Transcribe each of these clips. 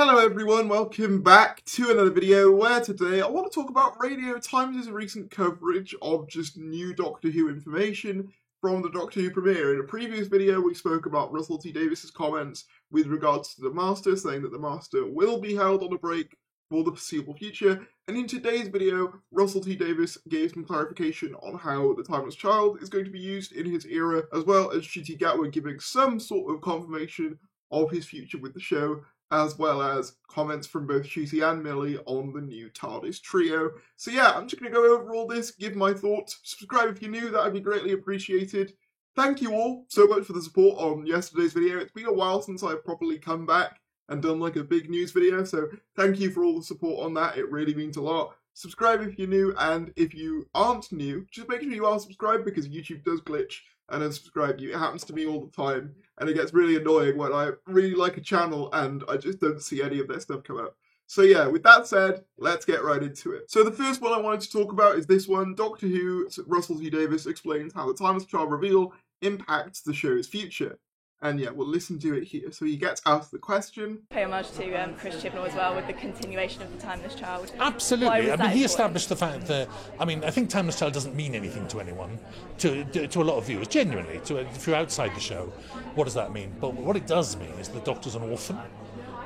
Hello everyone, welcome back to another video where today I want to talk about Radio Times' recent coverage of just new Doctor Who information from the Doctor Who premiere. In a previous video we spoke about Russell T Davies' comments with regards to the Master, saying that the Master will be held on a break for the foreseeable future, and in today's video Russell T Davies gave some clarification on how the Timeless Child is going to be used in his era, as well as Ncuti Gatwa giving some sort of confirmation of his future with the show, as well as comments from both Ncuti and Millie on the new TARDIS trio. So yeah, I'm just going to go over all this, give my thoughts, subscribe if you're new, that would be greatly appreciated. Thank you all so much for the support on yesterday's video. It's been a while since I've properly come back and done like a big news video, so thank you for all the support on that, it really means a lot. Subscribe if you're new, and if you aren't new, just make sure you are subscribed because YouTube does glitch and unsubscribe you. It happens to me all the time, and it gets really annoying when I really like a channel and I just don't see any of their stuff come up. So yeah, with that said, let's get right into it. So the first one I wanted to talk about is this one. Doctor Who, Russell T Davies explains how the Timeless Child reveal impacts the show's future. And yeah, we'll listen to it here. So he gets asked the question. Pay homage to Chris Chibnall as well with the continuation of the Timeless Child. Absolutely. I mean, he established the fact that, I mean, I think Timeless Child doesn't mean anything to anyone, to a lot of viewers, genuinely. If you're outside the show, what does that mean? But what it does mean is the Doctor's an orphan.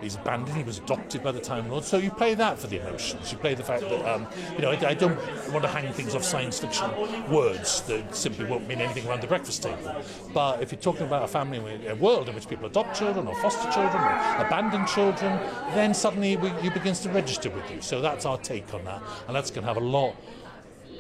He's abandoned, he was adopted by the Time Lord, so you play that for the emotions. You play the fact that, I don't want to hang things off science fiction words that simply won't mean anything around the breakfast table. But if you're talking about a family, a world in which people adopt children, or foster children, or abandon children, then suddenly it begins to register with you. So that's our take on that, and that's going to have a lot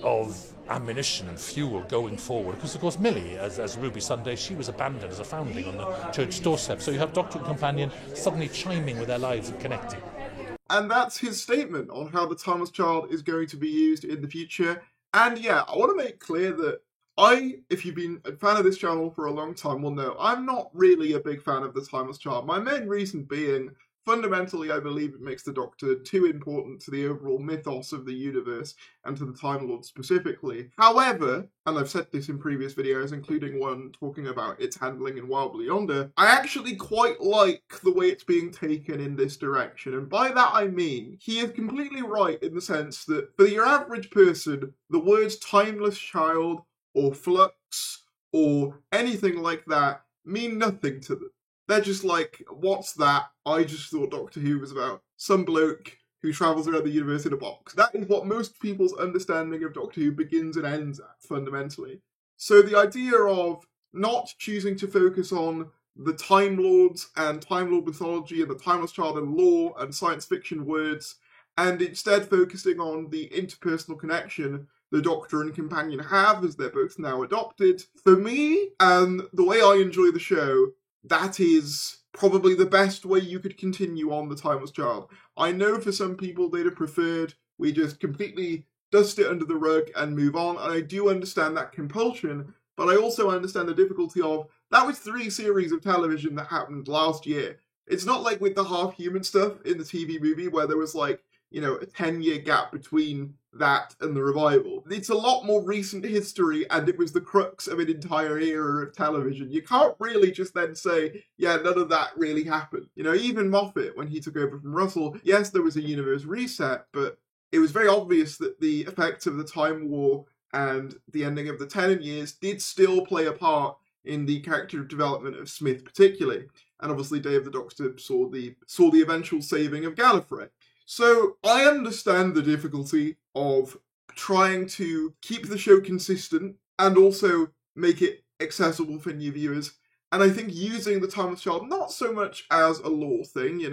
of ammunition and fuel going forward, because of course Millie, as Ruby Sunday, she was abandoned as a foundling on the church doorstep, so you have Doctor and Companion suddenly chiming with their lives and connecting. And that's his statement on how the Timeless Child is going to be used in the future. And yeah, I want to make clear that if you've been a fan of this channel for a long time, will know I'm not really a big fan of the Timeless Child. My main reason being, fundamentally, I believe it makes the Doctor too important to the overall mythos of the universe and to the Time Lord specifically. However, and I've said this in previous videos, including one talking about its handling in Wild Yonder, I actually quite like the way it's being taken in this direction. And by that I mean, he is completely right in the sense that for your average person, the words Timeless Child or Flux or anything like that mean nothing to them. They're just like, what's that? I just thought Doctor Who was about some bloke who travels around the universe in a box. That is what most people's understanding of Doctor Who begins and ends at, fundamentally. So the idea of not choosing to focus on the Time Lords and Time Lord mythology and the Timeless Child and lore and science fiction words, and instead focusing on the interpersonal connection the Doctor and Companion have, as they're both now adopted. For me, and the way I enjoy the show, that is probably the best way you could continue on the Timeless Child. I know for some people they'd have preferred we just completely dust it under the rug and move on, and I do understand that compulsion, but I also understand the difficulty of, that was 3 series of television that happened last year. It's not like with the half-human stuff in the TV movie where there was like, a 10-year gap between that and the revival. It's a lot more recent history, and it was the crux of an entire era of television. You can't really just then say, yeah, none of that really happened. Even Moffat, when he took over from Russell, yes, there was a universe reset, but it was very obvious that the effects of the Time War and the ending of the Tennant years did still play a part in the character development of Smith particularly. And obviously Day of the Doctor saw the eventual saving of Gallifrey. So I understand the difficulty of trying to keep the show consistent and also make it accessible for new viewers. And I think using the Timeless Child not so much as a lore thing,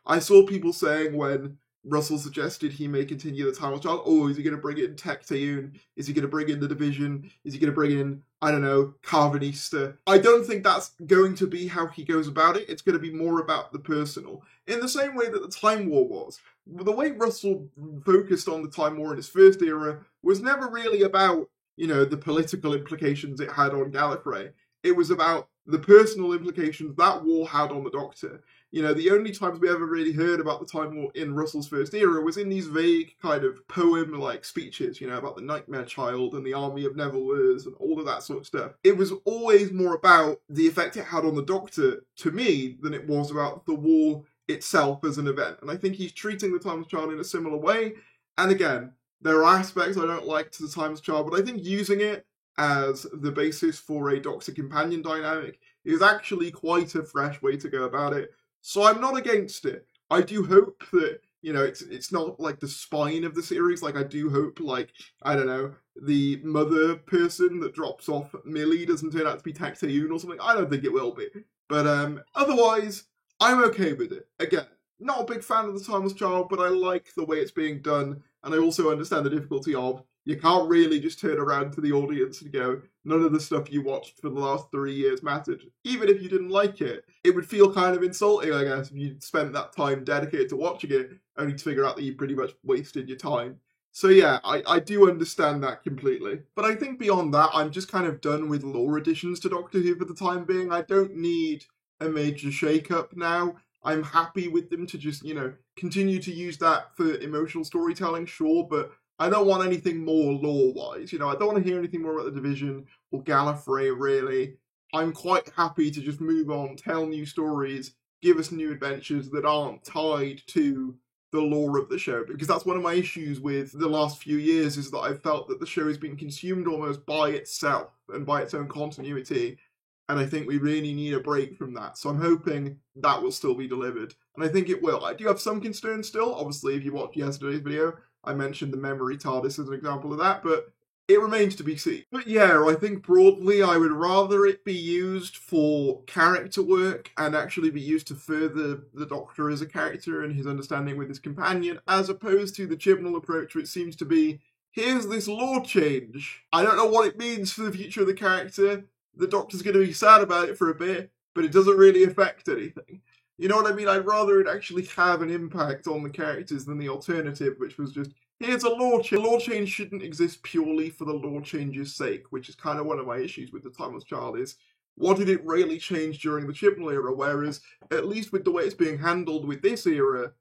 I saw people saying when Russell suggested he may continue the Timeless Child, oh, is he going to bring in Tecteun? Is he going to bring in the Division? Is he going to bring in, I don't know, Carvanista? I don't think that's going to be how he goes about it. It's going to be more about the personal. In the same way that the Time War was. The way Russell focused on the Time War in his first era was never really about, the political implications it had on Gallifrey. It was about the personal implications that war had on the Doctor. The only times we ever really heard about the Time War in Russell's first era was in these vague kind of poem-like speeches, about the Nightmare Child and the Army of Neville-Wers and all of that sort of stuff. It was always more about the effect it had on the Doctor, to me, than it was about the war itself as an event. And I think he's treating the Timeless Child in a similar way. And again, there are aspects I don't like to the Timeless Child, but I think using it as the basis for a Doctor-companion dynamic is actually quite a fresh way to go about it. So I'm not against it. I do hope that, you know, it's not like the spine of the series. Like, I do hope, like, I don't know, the mother person that drops off Millie doesn't turn out to be Tacteun or something. I don't think it will be. But otherwise, I'm okay with it. Again, not a big fan of the Timeless Child, but I like the way it's being done. And I also understand the difficulty of, you can't really just turn around to the audience and go, none of the stuff you watched for the last 3 years mattered. Even if you didn't like it, it would feel kind of insulting, I guess, if you'd spent that time dedicated to watching it, only to figure out that you pretty much wasted your time. So yeah, I do understand that completely. But I think beyond that, I'm just kind of done with lore additions to Doctor Who for the time being. I don't need a major shake-up now. I'm happy with them to just, you know, continue to use that for emotional storytelling, sure, but I don't want anything more lore-wise. You know, I don't want to hear anything more about the Division or Gallifrey, really. I'm quite happy to just move on, tell new stories, give us new adventures that aren't tied to the lore of the show. Because that's one of my issues with the last few years, is that I've felt that the show has been consumed almost by itself and by its own continuity. And I think we really need a break from that. So I'm hoping that will still be delivered. And I think it will. I do have some concerns still. Obviously, if you watched yesterday's video, I mentioned the memory TARDIS as an example of that, but it remains to be seen. But yeah, I think broadly I would rather it be used for character work and actually be used to further the Doctor as a character and his understanding with his companion, as opposed to the Chibnall approach, which seems to be, here's this lore change. I don't know what it means for the future of the character. The Doctor's going to be sad about it for a bit, but it doesn't really affect anything. You know what I mean? I'd rather it actually have an impact on the characters than the alternative, which was just, here's a lore change. The lore change shouldn't exist purely for the lore change's sake, which is kind of one of my issues with the Timeless Child, is what did it really change during the Chibnall era? Whereas, at least with the way it's being handled with this era,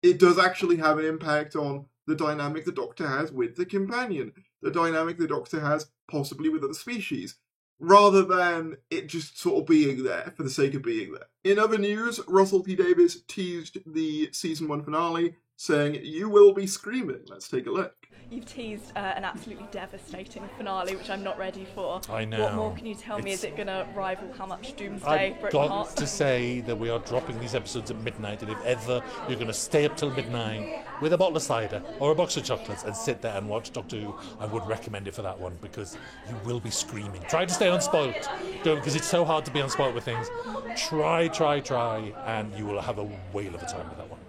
it does actually have an impact on the dynamic the Doctor has with the companion, the dynamic the Doctor has possibly with other species, rather than it just sort of being there for the sake of being there. In other news, Russell T Davies teased the season 1 finale, saying, "You will be screaming." Let's take a look. You've teased an absolutely devastating finale, which I'm not ready for. I know. What more can you tell me? Is it going to rival How Much Doomsday? I've got to say that we are dropping these episodes at midnight, and if ever you're going to stay up till midnight with a bottle of cider or a box of chocolates and sit there and watch Doctor Who, I would recommend it for that one, because you will be screaming. Try to stay unspoilt, because it's so hard to be unspoilt with things. Try, and you will have a whale of a time with that one.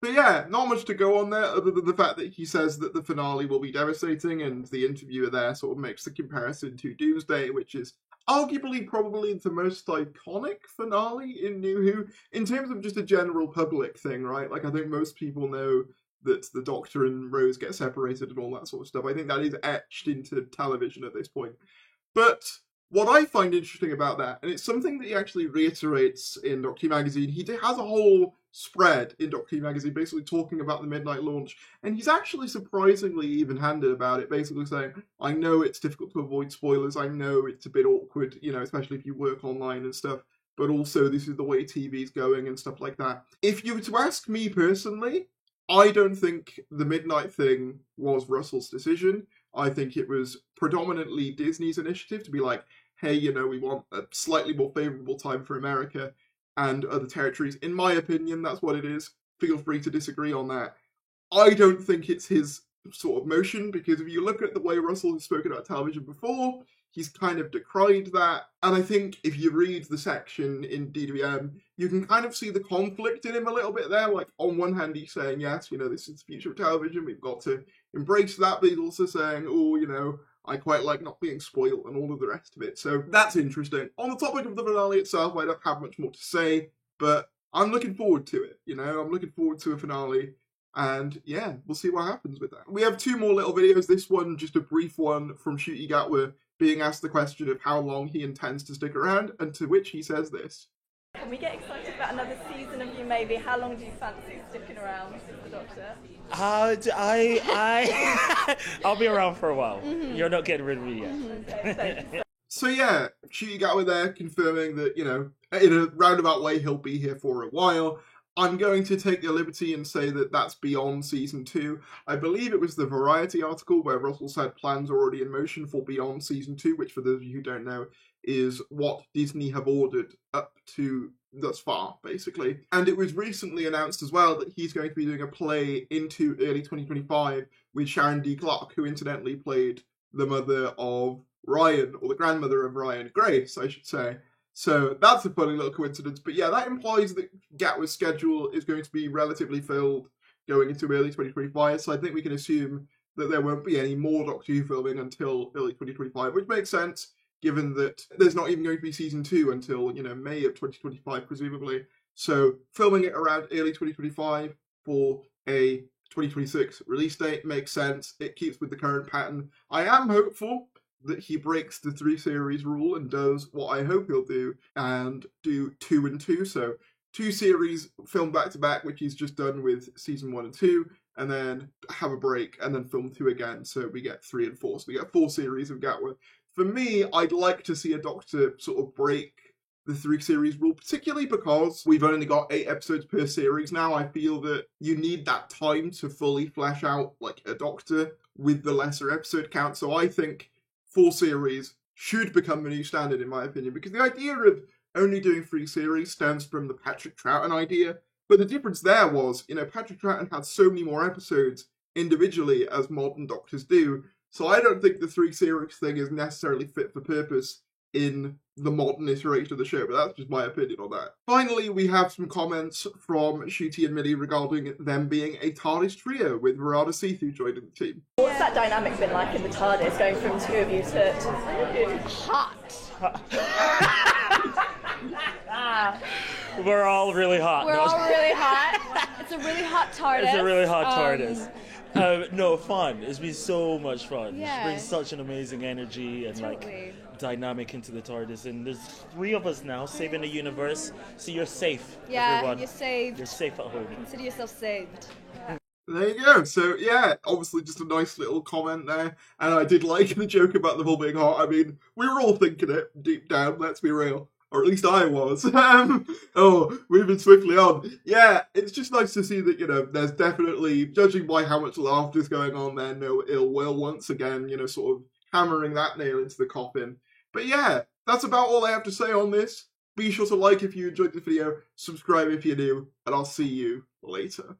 But yeah, not much to go on there, other than the fact that he says that the finale will be devastating, and the interviewer there sort of makes the comparison to Doomsday, which is arguably probably the most iconic finale in New Who, in terms of just a general public thing, right? Like, I think most people know that the Doctor and Rose get separated and all that sort of stuff. I think that is etched into television at this point. But what I find interesting about that, and it's something that he actually reiterates in Doctor Who magazine, he has a whole spread in Doctor Who magazine basically talking about the midnight launch, and he's actually surprisingly even-handed about it, basically saying, I know it's difficult to avoid spoilers, I know it's a bit awkward, you know, especially if you work online and stuff, but also this is the way TV's going and stuff like that. If you were to ask me personally, I don't think the midnight thing was Russell's decision. I think it was predominantly Disney's initiative to be like, hey, you know, we want a slightly more favourable time for America and other territories. In my opinion, that's what it is. Feel free to disagree on that. I don't think it's his sort of motion, because if you look at the way Russell has spoken about television before, he's kind of decried that. And I think if you read the section in DWM, you can kind of see the conflict in him a little bit there. Like, on one hand, he's saying, yes, you know, this is the future of television, we've got to embrace that, but he's also saying, oh, you know, I quite like not being spoiled and all of the rest of it. So that's interesting. On the topic of the finale itself, I don't have much more to say, but I'm looking forward to it. You know, I'm looking forward to a finale. And yeah, we'll see what happens with that. We have 2 more little videos. This one, just a brief one from Ncuti Gatwa, being asked the question of how long he intends to stick around, and to which he says this. Can we get excited about another season of you, maybe? How long do you fancy sticking around as the Doctor? I'll be around for a while. Mm-hmm. You're not getting rid of me yet. Mm-hmm. So yeah, Ncuti Gatwa there confirming that, you know, in a roundabout way, he'll be here for a while. I'm going to take the liberty and say that that's beyond season 2. I believe it was the Variety article where Russell said plans are already in motion for beyond season 2, which for those of you who don't know is what Disney have ordered up to thus far, basically. And it was recently announced as well that he's going to be doing a play into early 2025 with Sharon D. Clarke, who incidentally played the mother of Ryan, or the grandmother of Ryan, Grace, I should say. So that's a funny little coincidence. But yeah, that implies that Gatwa's schedule is going to be relatively filled going into early 2025. So I think we can assume that there won't be any more Doctor Who filming until early 2025, which makes sense, given that there's not even going to be season 2 until, May of 2025, presumably. So filming it around early 2025 for a 2026 release date makes sense. It keeps with the current pattern. I am hopeful that he breaks the 3 series rule and does what I hope he'll do and do 2 and 2. So 2 series filmed back to back, which he's just done with season 1 and 2, and then have a break and then film 2 again. So we get 3 and 4. So we get 4 series of Gatwa. For me, I'd like to see a Doctor sort of break the 3 series rule, particularly because we've only got 8 episodes per series now. I feel that you need that time to fully flesh out like a Doctor with the lesser episode count. So I think 4 series should become the new standard, in my opinion, because the idea of only doing 3 series stems from the Patrick Troughton idea. But the difference there was, Patrick Troughton had so many more episodes individually as modern Doctors do. So I don't think the 3 series thing is necessarily fit for purpose in the modern iteration of the show, but that's just my opinion on that. Finally, we have some comments from Ncuti and Millie regarding them being a TARDIS trio with Verada Sethu joining the team. What's that dynamic been like in the TARDIS, going from 2 of you to 3 of you? Hot. We're all really hot. We're all really hot. It's a really hot TARDIS. It's a really hot TARDIS. No, fun. It's been so much fun. Yeah. It brings such an amazing energy and Totally. dynamic into the TARDIS. And there's 3 of us now saving the universe, so you're safe. Yeah, everyone. you're saved. You're safe at home. Consider yourself saved. There you go. So yeah, obviously just a nice little comment there. And I did like the joke about them all being hot. I mean, we were all thinking it deep down, let's be real. Or at least I was. Moving swiftly on. Yeah, it's just nice to see that, there's definitely, judging by how much laughter is going on there, no ill will once again, sort of hammering that nail into the coffin. But yeah, that's about all I have to say on this. Be sure to like if you enjoyed the video, subscribe if you're new, and I'll see you later.